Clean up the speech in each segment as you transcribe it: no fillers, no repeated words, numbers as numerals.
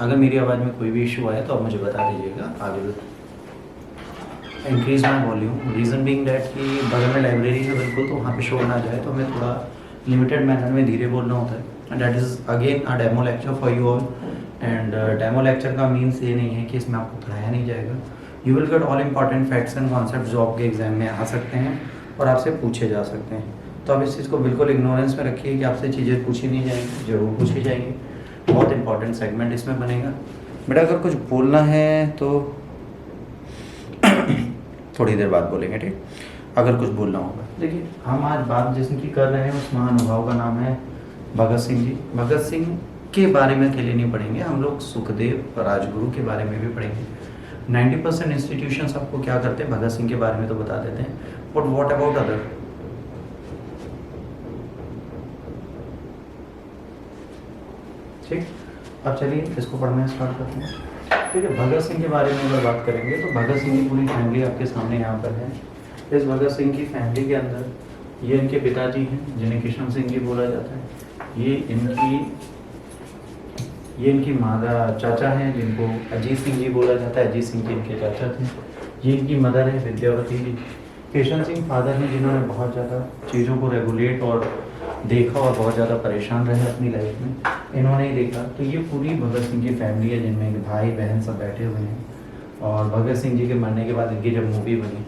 अगर मेरी आवाज़ में कोई भी इशू आए तो आप मुझे बता दीजिएगा। I will increase my volume. Reason being that कि बगल में लाइब्रेरी है बिल्कुल, तो वहाँ पे शोर ना जाए, तो हमें थोड़ा लिमिटेड मैनर में धीरे बोलना होता है। And that is again a demo lecture for you all. And demo lecture का मीन्स ये नहीं है कि इसमें आपको पढ़ाया नहीं जाएगा। You will get all important facts and concept जो आपके एग्जाम में आ सकते हैं और आपसे पूछे जा सकते हैं। तो आप इस चीज़ को बिल्कुल इग्नोरेंस में रखिए कि आपसे चीज़ें पूछी नहीं जाएंगी, जरूर पूछी जाएंगी। बहुत इंपॉर्टेंट सेगमेंट इसमें बनेगा। बेटा अगर कुछ बोलना है तो थोड़ी देर बाद बोलेंगे, ठीक? अगर कुछ बोलना होगा। देखिए हम आज बात जिसकी कर रहे हैं उस महानुभाव का नाम है भगत सिंह जी। भगत सिंह के बारे में अकेले नहीं पढ़ेंगे हम लोग, सुखदेव राजगुरु के बारे में भी पढ़ेंगे। 90% इंस्टीट्यूशंस आपको क्या करते हैं, भगत सिंह के बारे में तो बता देते हैं, बट व्हाट अबाउट अदर? ठीक, अब चलिए इसको पढ़ना स्टार्ट करते हैं। ठीक है, भगत सिंह के बारे में अगर बात करेंगे तो भगत सिंह की पूरी फैमिली आपके सामने यहाँ पर है। इस भगत सिंह की फैमिली के अंदर ये इनके पिताजी हैं जिन्हें किशन सिंह जी बोला जाता है। ये इनकी माता चाचा हैं जिनको अजीत सिंह जी बोला जाता है। अजीत सिंह जी इनके चाचा थे। ये इनकी मदर है विद्यावती जी। किशन सिंह फादर हैं जिन्होंने बहुत ज़्यादा चीज़ों को रेगुलेट और देखा और बहुत ज़्यादा परेशान रहे अपनी लाइफ में, इन्होंने ही देखा। तो ये पूरी भगत सिंह की फैमिली है जिनमें भाई बहन सब बैठे हुए हैं। और भगत सिंह जी के मरने के बाद इनकी जब मूवी बनी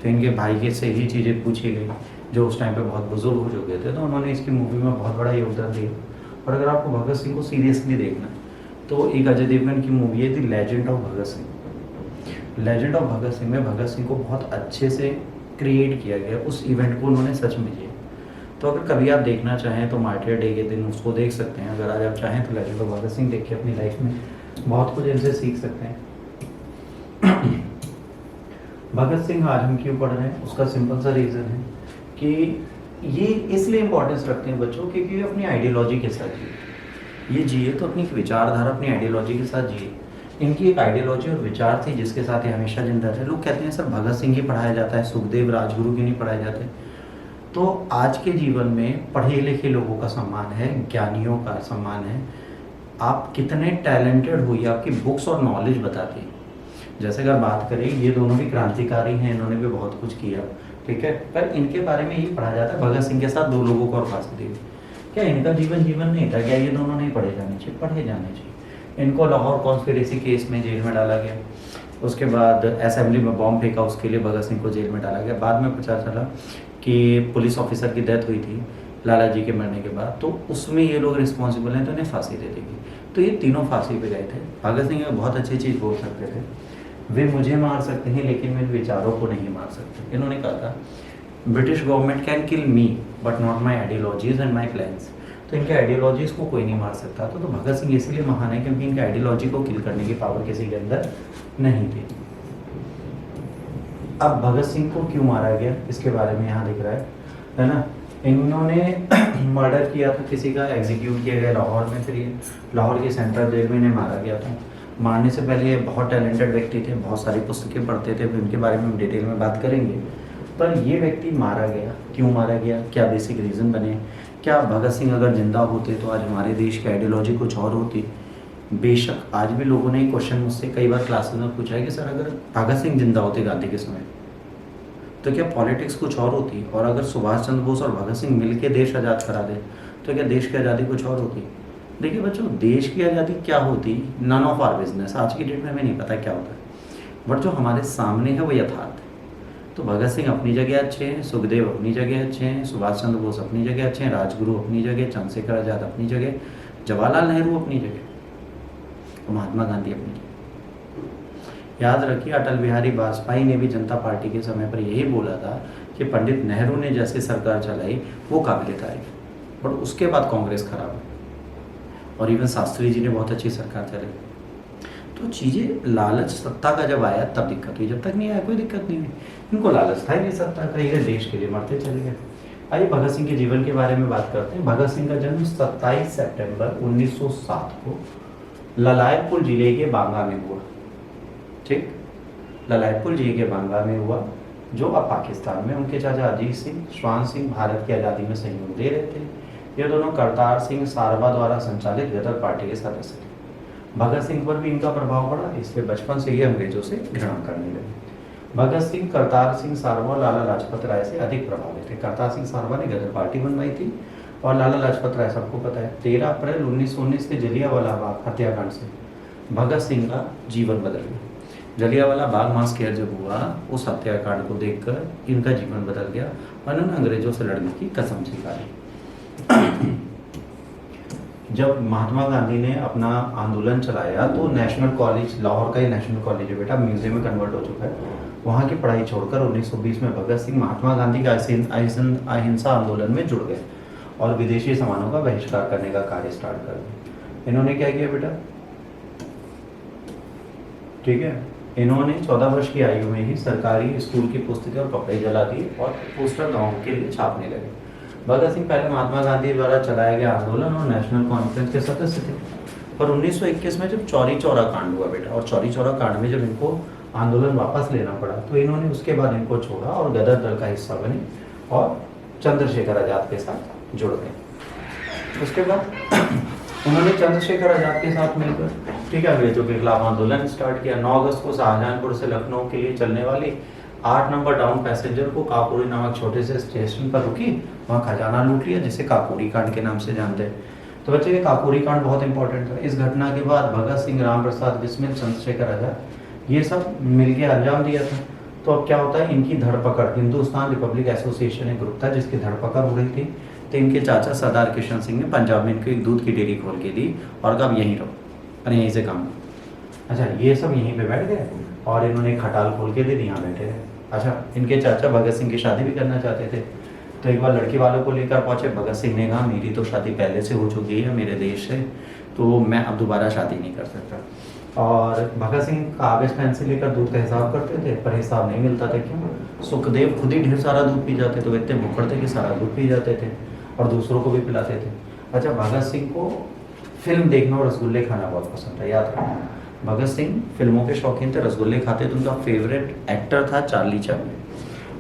तो इनके भाई के से ही चीज़ें पूछी गई जो उस टाइम पे बहुत बुजुर्ग हो चुके थे, तो उन्होंने इसकी मूवी में बहुत बड़ा योगदान दिया। और अगर आपको भगत सिंह को सीरियसली देखना तो एक अजय देवगन की मूवी है the legend of Bhagat Singh. Legend of Bhagat Singh में भगत सिंह को बहुत अच्छे से क्रिएट किया गया, उस इवेंट को उन्होंने सच में किया। तो अगर कभी आप देखना चाहें तो मार्टियर डे के दिन उसको देख सकते हैं। अगर आज आप चाहें तो लेजेंड ऑफ भगत सिंह देख के अपनी लाइफ में बहुत कुछ इनसे सीख सकते हैं। भगत सिंह आज हम क्यों पढ़ रहे हैं उसका सिंपल सा रीज़न है कि ये इसलिए इम्पोर्टेंस रखते हैं बच्चों क्योंकि ये अपनी आइडियोलॉजी के साथ जिए तो अपनी विचारधारा अपनी आइडियोलॉजी के साथ जिए। इनकी एक आइडियोलॉजी और विचार थी जिसके साथ ये हमेशा जिंदा थे। लोग कहते हैं सर भगत सिंह ही पढ़ाया जाता है, सुखदेव राजगुरु की नहीं पढ़ाए जाते। तो आज के जीवन में पढ़े लिखे लोगों का सम्मान है, ज्ञानियों का सम्मान है। आप कितने टैलेंटेड हो ये आपकी बुक्स और नॉलेज बताती है। जैसे अगर बात करें ये दोनों भी क्रांतिकारी हैं, इन्होंने भी बहुत कुछ किया, ठीक है, पर इनके बारे में ये पढ़ा जाता है भगत सिंह के साथ दो लोगों को और फांसी दी। क्या इनका जीवन नहीं था क्या? ये दोनों नहीं पढ़े जाने चाहिए? पढ़े जाने चाहिए। इनको लाहौर कॉन्स्पिरेसी केस में जेल में डाला गया। उसके बाद असेंबली में बॉम्ब फेंका, उसके लिए भगत सिंह को जेल में डाला गया। बाद में पता चला कि पुलिस ऑफिसर की डेथ हुई थी लाला जी के मरने के बाद, तो उसमें ये लोग रिस्पॉन्सिबल हैं, तो इन्हें फांसी दे देगी। तो ये तीनों फांसी पे गए थे। भगत सिंह बहुत अच्छी चीज़ बोल सकते थे, वे मुझे मार सकते हैं लेकिन मेरे विचारों को नहीं मार सकते। इन्होंने कहा था British government can kill me but not my ideologies and my plans. तो इनके आइडियोलॉजीज़ को कोई नहीं मार सकता। तो भगत सिंह इसीलिए महान है क्योंकि इनके आइडियोलॉजी को किल करने की पावर किसी के अंदर नहीं थी। अब भगत सिंह को क्यों मारा गया इसके बारे में यहाँ दिख रहा है ना। इन्होंने मर्डर किया था किसी का, एग्जीक्यूट किया गया लाहौर में। फिर ये लाहौर की सेंट्रल जेल में इन्हें मारा गया था। मारने से पहले ये बहुत टैलेंटेड व्यक्ति थे, बहुत सारी पुस्तकें पढ़ते थे, फिर उनके बारे में हम डिटेल में बात करेंगे। पर ये व्यक्ति मारा गया, क्यों मारा गया, क्या बेसिक रीज़न बने? क्या भगत सिंह अगर जिंदा होते तो आज हमारे देश की आइडियोलॉजी कुछ और होती? बेशक आज भी लोगों ने क्वेश्चन मुझसे कई बार क्लासेस में पूछा है कि सर अगर भगत सिंह जिंदा होते गांधी के समय तो क्या पॉलिटिक्स कुछ और होती? और अगर सुभाष चंद्र बोस और भगत सिंह मिलकर देश आज़ाद करा दे तो क्या देश की आज़ादी कुछ और होती? देखिए बच्चों, देश की आज़ादी क्या होती, नन ऑफ आवर बिजनेस। आज की डेट में हमें नहीं पता क्या होता है, बट जो हमारे सामने है वो यथार्थ है। तो भगत सिंह अपनी जगह अच्छे हैं, सुखदेव अपनी जगह अच्छे हैं, सुभाष चंद्र बोस अपनी जगह अच्छे हैं, राजगुरु अपनी जगह, चंद्रशेखर आज़ाद अपनी जगह, जवाहरलाल नेहरू अपनी जगह, महात्मा गांधी अपनी जगह। याद रखिए अटल बिहारी वाजपेयी ने भी जनता पार्टी के समय पर यही बोला था कि पंडित नेहरू ने जैसे सरकार चलाई वो काबिल तारीफ, बट उसके बाद कांग्रेस खराब है। और इवन शास्त्री जी ने बहुत अच्छी सरकार चलाई। तो चीज़ें लालच सत्ता का जब आया तब दिक्कत हुई, जब तक नहीं आया कोई दिक्कत नहीं हुई। इनको लालच था ही नहीं सत्ता का, ये देश के लिए मरते चले गए। आइए भगत सिंह के जीवन के बारे में बात करते हैं। भगत सिंह का जन्म 27 सितंबर 1907 को ललायतपुर जिले के बांगा में हुआ। ठीक, ललायतपुर जिले के बांगा में हुआ जो अब पाकिस्तान में। उनके चाचा अजीत सिंह श्वान सिंह भारत की आज़ादी में सहयोग दे रहे थे। ये दोनों करतार सिंह सारवा द्वारा संचालित गदर पार्टी के सदस्य थे। भगत सिंह पर भी इनका प्रभाव पड़ा, इसलिए बचपन से ही अंग्रेजों से घृणा करने लगे। भगत सिंह करतार सिंह सारवा और लाला लाजपत राय से अधिक प्रभावित थे। करतार सिंह सारवा ने गदर पार्टी बनवाई थी और लाला लाजपत राय सबको पता है 13 अप्रैल 1919 के जलियांवाला बाग हत्याकांड से भगत सिंह का जीवन बदल गया। जलियांवाला बाग मास्केयर जब हुआ, उस हत्याकांड को देखकर इनका जीवन बदल गया और उन्होंने अंग्रेजों से लड़ने की कसम स्वीकारी। जब महात्मा गांधी ने अपना आंदोलन चलाया तो नेशनल कॉलेज, लाहौर का ही नेशनल कॉलेज है बेटा, म्यूजियम में कन्वर्ट हो चुका है, वहाँ की पढ़ाई छोड़कर 1920 में भगत सिंह महात्मा गांधी के अहिंसा आंदोलन में जुड़ गए और विदेशी सामानों का बहिष्कार करने का कार्य स्टार्ट कर दिया। इन्होंने क्या किया बेटा, ठीक है, इन्होंने 14 वर्ष की आयु में ही सरकारी स्कूल की पुस्तकें और कपड़े जला दिए और पोस्टर गाँव के लिए छापने लगे। भगत सिंह पहले महात्मा गांधी द्वारा चलाया गया आंदोलन और नेशनल कॉन्फ्रेंस के सदस्य थे, पर 1921 में जब चौरी चौरा कांड हुआ बेटा, और चौरी चौरा कांड में जब इनको आंदोलन वापस लेना पड़ा तो इन्होंने उसके बाद इनको छोड़ा और गदर दल का हिस्सा बने और चंद्रशेखर आजाद के साथ जुड़ गए। उसके बाद उन्होंने चंद्रशेखर आजाद के साथ मिलकर, ठीक है, अंग्रेजों के खिलाफ आंदोलन स्टार्ट किया। 9 अगस्त को शाहजहानपुर से लखनऊ के लिए चलने वाली 8 नंबर डाउन पैसेंजर को काकोरी नामक छोटे से स्टेशन पर रुकी, वहाँ खजाना लूट लिया, जिसे काकोरी कांड के नाम से जानते हैं। तो बच्चे ये काकोरी कांड बहुत इंपॉर्टेंट था। इस घटना के बाद भगत सिंह, राम प्रसाद बिस्मिल, चंद्रशेखर आजाद ये सब मिलके अंजाम दिया था। तो अब क्या होता है, इनकी धरपकड़, हिंदुस्तान रिपब्लिक एसोसिएशन एक ग्रुप था जिसकी धरपकड़ हो रही थी। तो इनके चाचा सरदार किशन सिंह ने पंजाब में इनको एक दूध की डेयरी खोल के दी और कहा यहीं रहो, अरे यहीं से काम। अच्छा, ये सब यहीं पे बैठ गए और इन्होंने खटाल खोल के दे दी, यहाँ बैठे रहे। अच्छा, इनके चाचा भगत सिंह की शादी भी करना चाहते थे, तो एक बार लड़की वालों को लेकर पहुंचे। भगत सिंह ने कहा मेरी तो शादी पहले से हो चुकी है मेरे देश से, तो मैं अब दोबारा शादी नहीं कर सकता। और भगत सिंह कागज पेन से लेकर दूध का हिसाब करते थे, पर हिसाब नहीं मिलता था। क्यों? सुखदेव खुद ही ढेर सारा दूध पी जाते थे, वो इतने भूखड़ थे कि सारा दूध पी जाते थे और दूसरों को भी पिलाते थे। अच्छा, भगत सिंह को फिल्म देखना और रसगुल्ले खाना बहुत पसंद था, याद रखना। भगत सिंह फिल्मों के शौकीन थे, रसगुल्ले खाते थे। उनका फेवरेट एक्टर था चार्ली चैपलिन,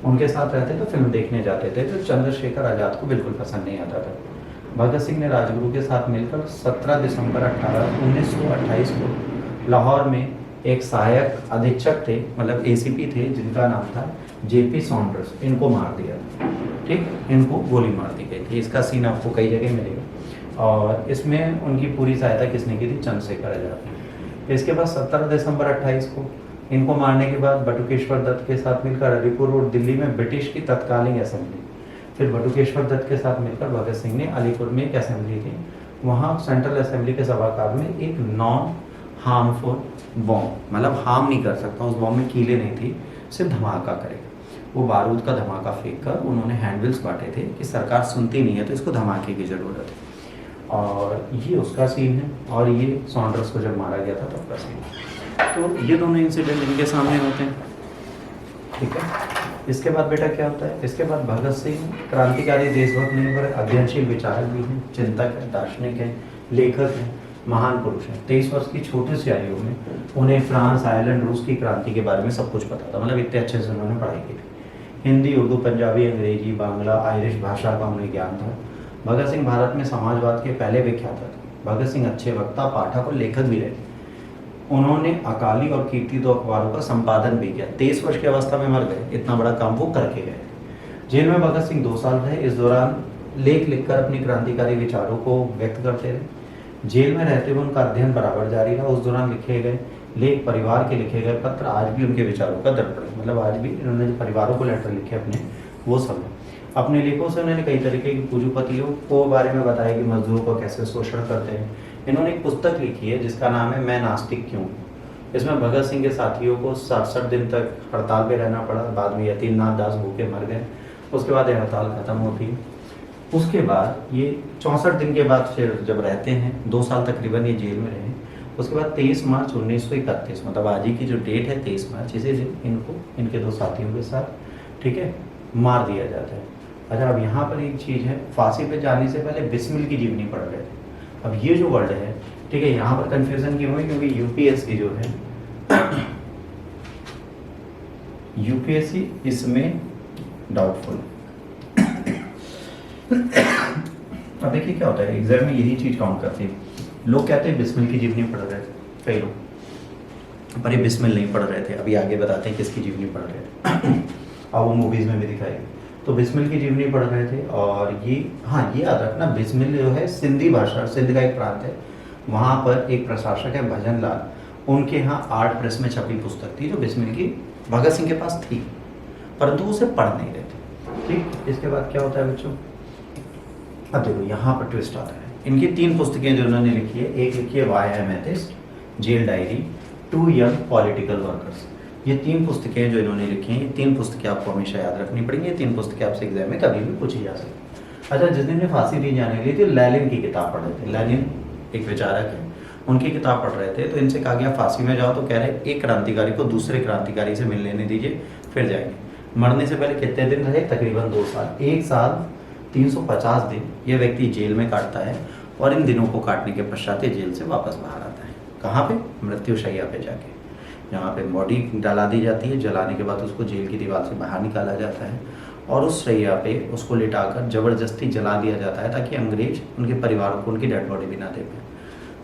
उनके साथ रहते तो फिल्म देखने जाते थे, तो चंद्रशेखर आजाद को बिल्कुल पसंद नहीं आता था। भगत सिंह ने राजगुरु के साथ मिलकर 17 दिसंबर 1928 को लाहौर में एक सहायक अधीक्षक थे, मतलब एसीपी थे, जिनका नाम था जेपी सॉन्डर्स, इनको मार दिया। ठीक, इनको गोली मार दी गई थी। इसका सीन आपको कई जगह मिलेगा और इसमें उनकी पूरी सहायता किसने की थी? चंद्रशेखर आजाद। इसके बाद 17 दिसंबर 28 को इनको मारने के बाद बटुकेश्वर दत्त के साथ मिलकर अलीपुर रोड दिल्ली में ब्रिटिश की तत्कालीन असेंबली, फिर बटुकेश्वर दत्त के साथ मिलकर भगत सिंह ने अलीपुर में एक असेंबली थी, वहाँ सेंट्रल असेंबली के सभागार में एक नॉन हार्मफुल बॉम्ब, मतलब हार्म नहीं कर सकता, उस बॉम्ब में कीले नहीं थी, सिर्फ धमाका करेगा, वो बारूद का धमाका फेंक कर उन्होंने हैंडबिल्स बांटे थे कि सरकार सुनती नहीं है तो इसको धमाके की ज़रूरत है। और ये उसका सीन है और ये सॉन्डर्स को जब मारा गया था तब का सीन। तो ये दोनों इंसिडेंट इनके सामने होते हैं, ठीक है। इसके बाद बेटा क्या होता है? इसके बाद भगत सिंह क्रांतिकारी, देशभक्त नहीं पर अध्ययनशील विचारक भी हैं, चिंतक हैं, दार्शनिक हैं, लेखक हैं, महान पुरुष हैं। 23 वर्ष की छोटी सी आयु में उन्हें फ्रांस, आयरलैंड, रूस की क्रांति के बारे में सब कुछ पता था, मतलब इतने अच्छे से उन्होंने पढ़ाई की थी। हिंदी, उर्दू, पंजाबी, अंग्रेजी, बांग्ला, आयरिश भाषा का उन्हें ज्ञान था। भगत सिंह भारत में समाजवाद के पहले विख्यात थे। भगत सिंह अच्छे वक्ता, पाठक और लेखक भी रहे। उन्होंने अकाली और कीर्ति 2 अखबारों का संपादन भी किया। 23 वर्ष की अवस्था में मर गए, इतना बड़ा काम वो करके गए। जेल में भगत सिंह 2 साल रहे। इस दौरान लेख लिखकर अपनी क्रांतिकारी विचारों को व्यक्त करते रहे। जेल में रहते हुए उनका अध्ययन बराबर जारी रहा। उस दौरान लिखे गए लेख, परिवार के लिखे गए पत्र आज भी उनके विचारों का दर्पण है, मतलब आज भी इन्होंने जो परिवारों को लेटर लिखे अपने, वो सब है। अपने लेखों से उन्होंने कई तरीके की पूंजीपतियों को बारे में बताया कि मजदूरों को कैसे शोषण करते हैं। इन्होंने एक पुस्तक लिखी है जिसका नाम है मैं नास्तिक क्यों। इसमें भगत सिंह के साथियों को 67 दिन तक हड़ताल पे रहना पड़ा। बाद में यतीन्द्रनाथ दास भूखे मर गए। उसके बाद ये हड़ताल खत्म होती है। उसके बाद ये 64 दिन के बाद फिर जब रहते हैं, 2 साल तकरीबन ये जेल में रहे। उसके बाद 23 मार्च 1931, मतलब आज ही की जो डेट है 23 मार्च, इसी दिन इनको इनके 2 साथियों के साथ, ठीक है, मार दिया जाता है। अच्छा, अब यहाँ पर एक चीज़ है, फांसी पे जाने से पहले बिस्मिल की जीवनी पढ़ रहे थे। अब ये जो वर्ड है, ठीक है, यहाँ पर कंफ्यूजन क्यों है? क्योंकि यूपीएससी जो है यूपीएससी इसमें डाउटफुल। अब देखिए क्या होता है, एग्जाम में यही चीज़ काउंट करती है। लोग कहते हैं बिस्मिल की जीवनी पढ़ रहे थे, कई लोग, पर ये बिस्मिल नहीं पढ़ रहे थे। अभी आगे बताते हैं किसकी जीवनी पढ़ रहे थे और वो मूवीज़ में भी दिखाई। तो बिस्मिल की जीवनी पढ़ रहे थे। और ये, हाँ ये याद रखना, बिस्मिल जो है सिंधी भाषा, सिंध का एक प्रांत है, वहाँ पर एक प्रशासक है भजन लाल, उनके यहाँ आर्ट प्रेस में छपी पुस्तक थी जो बिस्मिल की भगत सिंह के पास थी, परंतु उसे पढ़ नहीं रहे थे। ठीक, इसके बाद क्या होता है बच्चों, अब देखो यहाँ पर ट्विस्ट आता है। इनकी 3 पुस्तकें जो उन्होंने लिखी है, एक लिखी है why am atheist, jail diary, 2 young political workers. ये 3 पुस्तकें जो इन्होंने लिखी हैं, ये 3 पुस्तकें आपको हमेशा याद रखनी पड़ेंगी। ये 3 पुस्तकें आपसे एग्जाम में कभी भी पूछी जा सकती। अच्छा, जिस दिन ने फांसी दी जाने के लिए थी, लैनिन की किताब पढ़ रहे थे। लैनिन एक विचारक है, उनकी किताब पढ़ रहे थे, तो इनसे कहा गया फांसी में जाओ, तो कह रहे एक क्रांतिकारी को दूसरे क्रांतिकारी से मिल लेने दीजिए फिर जाएंगे। मरने से पहले कितने दिन रहे, तकरीबन 2 साल, 1 साल 350 दिन ये व्यक्ति जेल में काटता है, और इन दिनों को काटने के पश्चात ये जेल से वापस बाहर आता है। कहाँ पे, मृत्युशैया पे जाके, जहाँ पे बॉडी डाला दी जाती है, जलाने के बाद उसको जेल की दीवार से बाहर निकाला जाता है, और उस शैया पे उसको लिटाकर ज़बरदस्ती जला दिया जाता है, ताकि अंग्रेज उनके परिवारों को उनकी डेड बॉडी भी ना दे पाए।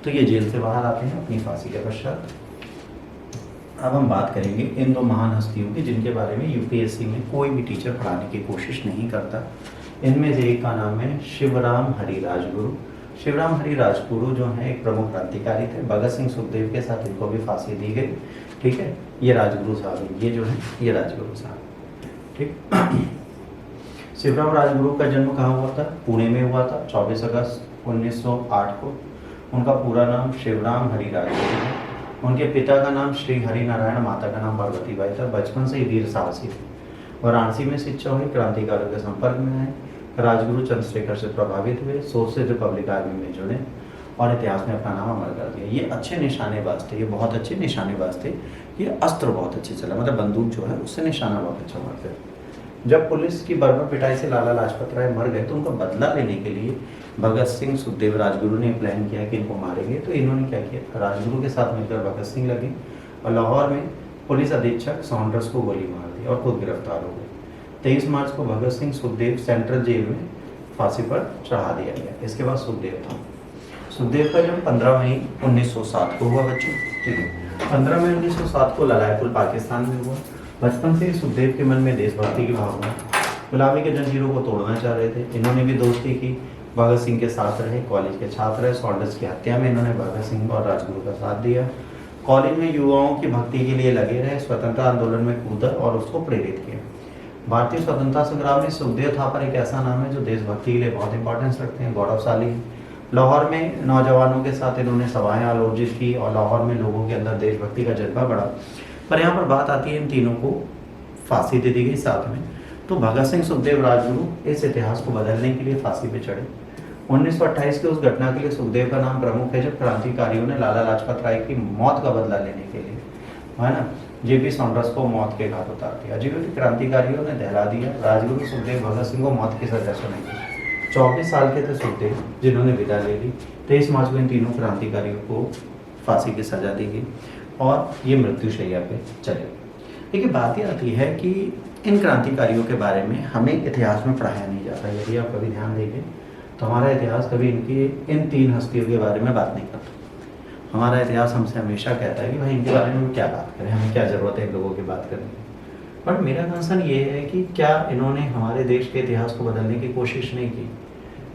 तो ये जेल से बाहर आते हैं अपनी फांसी के पश्चात। अब हम बात करेंगे इन 2 महान हस्तियों की, जिनके बारे में यूपीएससी में कोई भी टीचर पढ़ाने की कोशिश नहीं करता। इनमें से एक का नाम है शिवराम हरि राजगुरु। शिवराम हरि राजगुरु जो हैं एक प्रमुख क्रांतिकारी थे। भगत सिंह सुखदेव के साथ इनको भी फांसी दी गई। ठीक है, ये राजगुरु साहब, ये जो है ये राजगुरु साहब। ठीक शिवराम राजगुरु का जन्म कहाँ हुआ था, पुणे में हुआ था 24 अगस्त 1908 को। उनका पूरा नाम शिवराम हरि राजगुरु है। उनके पिता का नाम श्री हरि नारायण, माता का नाम पार्वतीबाई था। बचपन से ही वीर साहसी थे, वाराणसी में शिक्षा हुई, क्रांतिकारियों के संपर्क में आए। राजगुरु चंद्रशेखर से प्रभावित हुए, सोशलिस्ट रिपब्लिक आर्मी में जुड़े और इतिहास में अपना नाम अमर कर दिया। ये अच्छे निशानेबाज थे, ये बहुत अच्छे निशानेबाज थे। ये अस्त्र बहुत अच्छे चला, मतलब बंदूक जो है उससे निशाना बहुत अच्छा मारते थे। जब पुलिस की बर्बर पिटाई से लाला लाजपत राय मर गए, तो उनका बदला लेने के लिए भगत सिंह सुखदेव राजगुरु ने प्लान किया कि इनको मारेंगे। तो इन्होंने क्या किया, राजगुरु के साथ मिलकर भगत सिंह लगे और लाहौर में पुलिस अधीक्षक सॉन्डर्स को गोली मार दी और खुद गिरफ्तार हो गए। 23 मार्च को भगत सिंह सुखदेव सेंट्रल जेल में फांसी पर चढ़ा दिया गया। इसके बाद सुखदेव था। सुखदेव का जन्म 15 मई 1907 को हुआ बच्चों। ठीक है, 15 मई 1907 को ललायपुर पाकिस्तान में हुआ। बचपन से ही सुखदेव के मन में देशभक्ति की भावना, गुलामी के जंजीरों को तोड़ना चाह रहे थे। इन्होंने भी दोस्ती की, भगत सिंह के साथ रहे, कॉलेज के छात्र रहे। सॉन्डर्स की हत्या में इन्होंने भगत सिंह और राजगुरु का साथ दिया। कॉलेज में युवाओं की भक्ति के लिए लगे रहे, स्वतंत्रता आंदोलन में कूदा और उसको प्रेरित किया। भारतीय स्वतंत्रता संग्राम में सुखदेव थापर एक ऐसा नाम है जो देशभक्ति के लिए बहुत इंपॉर्टेंस रखते हैं, गौरवशाली है। लाहौर में नौजवानों के साथ इन्होंने सभाएं आयोजित की और लाहौर में लोगों के अंदर देशभक्ति का जज्बा बढ़ा। पर यहाँ पर बात आती है, इन तीनों को फांसी दे दी गई साथ में। तो भगत सिंह सुखदेव राजगुरु इस इतिहास को बदलने के लिए फांसी पे चढ़े। 1928 की उस घटना के लिए सुखदेव का नाम प्रमुख है, जब क्रांतिकारियों ने लाला लाजपत राय की मौत का बदला लेने के लिए, है ना, जेपी सॉन्डर्स को मौत के घाट उतार दिया। अजीब क्रांतिकारियों ने दहला दिया। राजगुरु सुखदेव भगत सिंह को मौत की सजा सुनाई। 24 साल के थे सुखदेव, जिन्होंने विदा ले ली। 23 मार्च को इन तीनों क्रांतिकारियों को फांसी की सजा दी गई और ये मृत्युशैया पे चले। देखिए, बात यह आती है कि इन क्रांतिकारियों के बारे में हमें इतिहास में पढ़ाया नहीं जाता। यदि आप कभी ध्यान देंगे तो हमारा इतिहास कभी इन 3 हस्तियों के बारे में बात नहीं करता। हमारा इतिहास हमसे हमेशा कहता है कि भाई इनके बारे में क्या बात करें, हमें क्या ज़रूरत है इन लोगों की बात करने की। बट मेरा कंसर्न ये है कि क्या इन्होंने हमारे देश के इतिहास को बदलने की कोशिश नहीं की?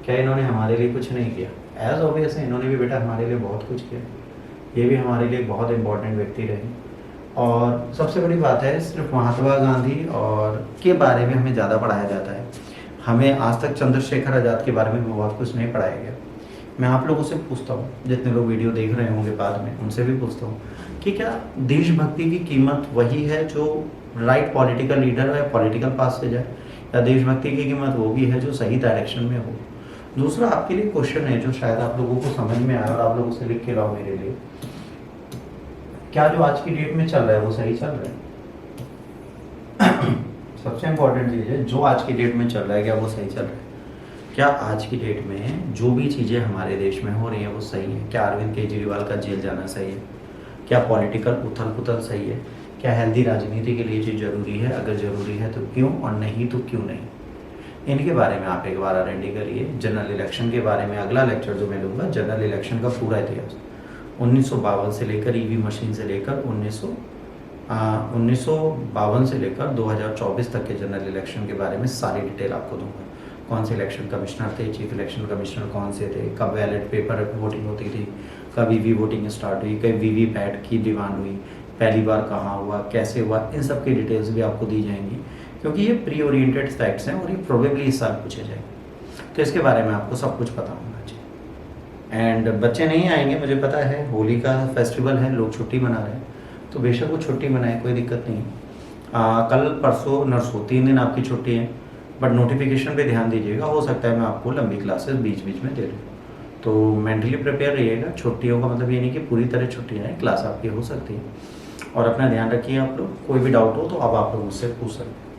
क्या इन्होंने हमारे लिए कुछ नहीं किया? एज ऑब्वियस है, इन्होंने भी बेटा हमारे लिए बहुत कुछ किया। ये भी हमारे लिए बहुत इंपॉर्टेंट व्यक्ति रहे। और सबसे बड़ी बात है, सिर्फ महात्मा गांधी और के बारे में हमें ज़्यादा पढ़ाया जाता है। हमें आज तक चंद्रशेखर आज़ाद के बारे में बहुत कुछ नहीं पढ़ाया गया। मैं आप लोगों से पूछता हूँ, जितने लोग वीडियो देख रहे होंगे बाद में, उनसे भी पूछता हूँ कि क्या देशभक्ति की कीमत वही है जो राइट पॉलिटिकल लीडर है, पॉलिटिकल पास से जाए, या देशभक्ति की कीमत वो भी है जो सही डायरेक्शन में हो? दूसरा आपके लिए क्वेश्चन है जो शायद आप लोगों को समझ में आया और आप लोगों से लिख के लाओ मेरे लिए, क्या जो आज की डेट में चल रहा है वो सही चल रहा है? सबसे इम्पोर्टेंट चीज़ है, जो आज की डेट में चल रहा है क्या वो सही चल रहा है? क्या आज की डेट में जो भी चीज़ें हमारे देश में हो रही हैं वो सही है? क्या अरविंद केजरीवाल का जेल जाना सही है? क्या पॉलिटिकल उथल पुथल सही है? क्या हेल्दी राजनीति के लिए चीज़ जरूरी है? अगर ज़रूरी है तो क्यों, और नहीं तो क्यों नहीं? इनके बारे में आप एक बार R&D करिए। जनरल इलेक्शन के बारे में अगला लेक्चर जो मैं लूँगा, जनरल इलेक्शन का पूरा इतिहास, 1952 से लेकर ईवी मशीन से लेकर 1952 से लेकर 2024 तक के जनरल इलेक्शन के बारे में सारी डिटेल आपको दूंगा। कौन से इलेक्शन कमिश्नर थे, चीफ इलेक्शन कमिश्नर कौन से थे, कब बैलेट पेपर वोटिंग होती थी, कब ईवी वोटिंग स्टार्ट हुई, कब वीवीपैट की डिमांड हुई, पहली बार कहाँ हुआ, कैसे हुआ, इन सब की डिटेल्स भी आपको दी जाएंगी, क्योंकि ये प्री ओरिएंटेड फैक्ट्स हैं और ये प्रोबेबली इस साल पूछे जाएंगे। तो इसके बारे में आपको सब कुछ पता होना चाहिए। एंड बच्चे नहीं आएंगे, मुझे पता है, होली का फेस्टिवल है, लोग छुट्टी मना रहे हैं, तो बेशक वो छुट्टी मनाए, कोई दिक्कत नहीं। कल परसों नरसों 3 दिन आपकी छुट्टी है, बट नोटिफिकेशन पे ध्यान दीजिएगा, हो सकता है मैं आपको लंबी क्लासेस बीच बीच में दे दूँ। तो मेंटली प्रिपेयर रहिएगा। छुट्टियों का मतलब ये नहीं कि पूरी तरह छुट्टियाँ हैं, क्लास आपकी हो सकती है। और अपना ध्यान रखिए आप लोग, कोई भी डाउट हो तो अब आप लोग मुझसे पूछ सकते हैं।